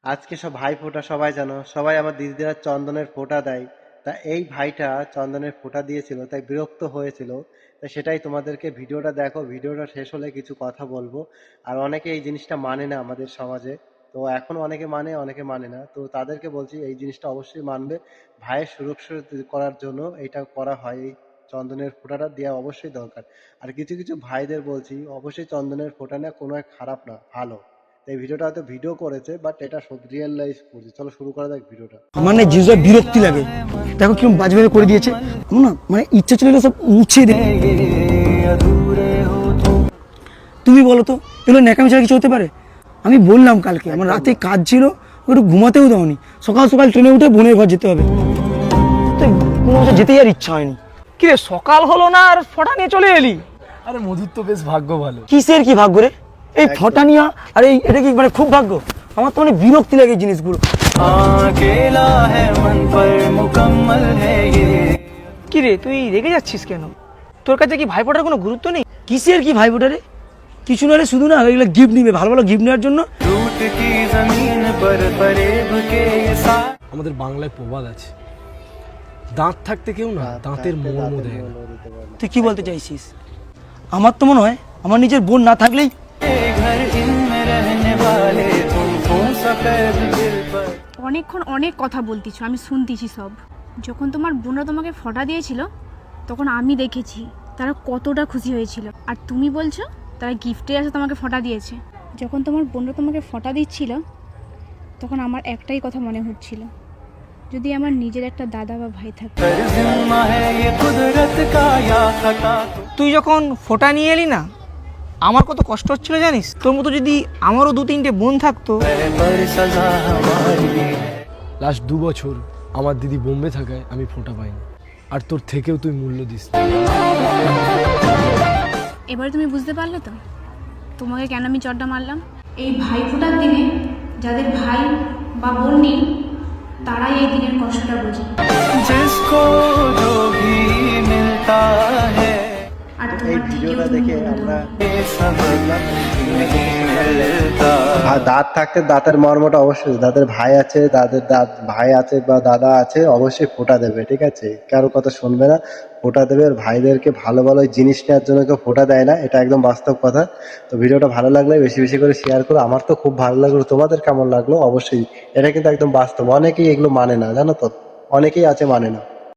আজকে সব ভাই ফোঁটা সবাই জানো, সবাই আমার দিদিরা চন্দনের ফোঁটা দেয়। তা এই ভাইটা চন্দনের ফোঁটা দিয়েছিল, তাই বিরক্ত হয়েছিল। তা সেটাই তোমাদেরকে ভিডিওটা দেখো, ভিডিওটা শেষ হলে কিছু কথা বলবো। আর অনেকে এই জিনিসটা মানে না আমাদের সমাজে, তো এখন অনেকে মানে অনেকে মানে না, তো তাদেরকে বলছি এই জিনিসটা অবশ্যই মানবে। ভাইয়ের সুরক্ষা করার জন্য এটা করা হয়, এই চন্দনের ফোঁটাটা দেওয়া অবশ্যই দরকার। আর কিছু কিছু ভাইদের বলছি অবশ্যই চন্দনের ফোঁটা না কোনো এক খারাপ না, ভালো। এই ভিডিওটা হয়তো ভিডিও করেছে, বাট এটা রিয়েল লাইফ করছে। চলো শুরু করা যাক ভিডিওটা। আমার না জিনিসটা বিরক্তি লাগে। দেখো কিরকম বাজে বাজে করে দিয়েছে। আমার না মানে ইচ্ছে ছিল সব মুছে দে। তুমি বলো তো এগুলো ন্যাকামি ছাড়া কিছু হতে পারে? আমি বললাম কালকে আমার রাতে কাজ ছিল, একটু ঘুমাতেও দাওনি, সকাল সকাল ট্রেনে উঠে বোনের ঘর যেতে হবে, তো কোনো বছর যেতেই আর ইচ্ছা হয়নি। কিরে সকাল হলো না আর ফটা নিয়ে চলে এলি? আরে মধুর তো বেশ ভাগ্য ভালো। কিসের কি ভাগ্য রে? এই ফটা নিয়া আর এই এটা কি মানে খুব ভাগ্য? আমার তো মানে বিরক্তি লাগে এই জিনিসগুলো। কিরে তুই রেগে যাচ্ছিস কেন? তোর কাছে কি ভাইফোঁটার কোনো গুরুত্ব নেই? কিসের কি ভাই ফোটা রে? কিছু না রে, শুধু না এগুলো গিফট নিবে, ভালো ভালো গিফট নেওয়ার জন্য। আমাদের বাংলায় প্রবাদ আছে, দাঁত থাকতে কেউ না দাঁতের মর্ম দেয় না। তুই কি বলতে চাইছিস? আমার তো মনে হয় আমার নিজের বোন না থাকলেই। অনেকক্ষণ অনেক কথা বলতেছো, আমি শুনতেছি সব। যখন তোমার বোনরা তোমাকে ফটা দিয়েছিল তখন আমি দেখেছি তারা কতটা খুশি হয়েছিল, আর তুমি বলছো তারা গিফটে আসে তোমাকে ফটা দিয়েছে। যখন তোমার বোনরা তোমাকে ফটা দিচ্ছিল তখন আমার একটাই কথা মনে হচ্ছিল, যদি আমার নিজের একটা দাদা বা ভাই থাকতো। তুই যখন ফোঁটা নিয়ে এলি না, আমার কত কষ্ট হচ্ছিল জানিস? তোর মতো যদি আমারও 2-3টে বোন থাকতো। লাস্ট 2 বছর আমার দিদি বোম্বে থাকায় আমি ফোঁটা পাইনি, আর তোর থেকেও তুই মূল্য দিস। এবারে তুমি বুঝতে পারলে তো তোমাকে কেন আমি চড়টা মারলাম? এই ভাই ফোটার দিনে যাদের ভাই বা বোন নেই তারাই এই দিনের কষ্টটা বোঝে। আর এই তোমার ভিডিওটা দিকেও দেখে তুমি আমরা দাঁত থাকতে দাঁতের মর্মটা অবশ্যই, যাদের ভাই আছে, যাদের ভাই আছে বা দাদা আছে অবশ্যই ফোঁটা দেবে, ঠিক আছে? কারো কথা শুনবে না, ফোঁটা দেবে। আর ভাইদেরকে ভালো ভালো জিনিস নেওয়ার জন্য কেউ ফোঁটা দেয় না, এটা একদম বাস্তব কথা। তো ভিডিওটা ভালো লাগলে বেশি বেশি করে শেয়ার করো। আমার তো খুব ভালো লাগলো, তোমাদের কেমন লাগলো অবশ্যই। এটা কিন্তু একদম বাস্তব, অনেকেই এগুলো মানে না, জানো তো, অনেকেই আছে মানে না।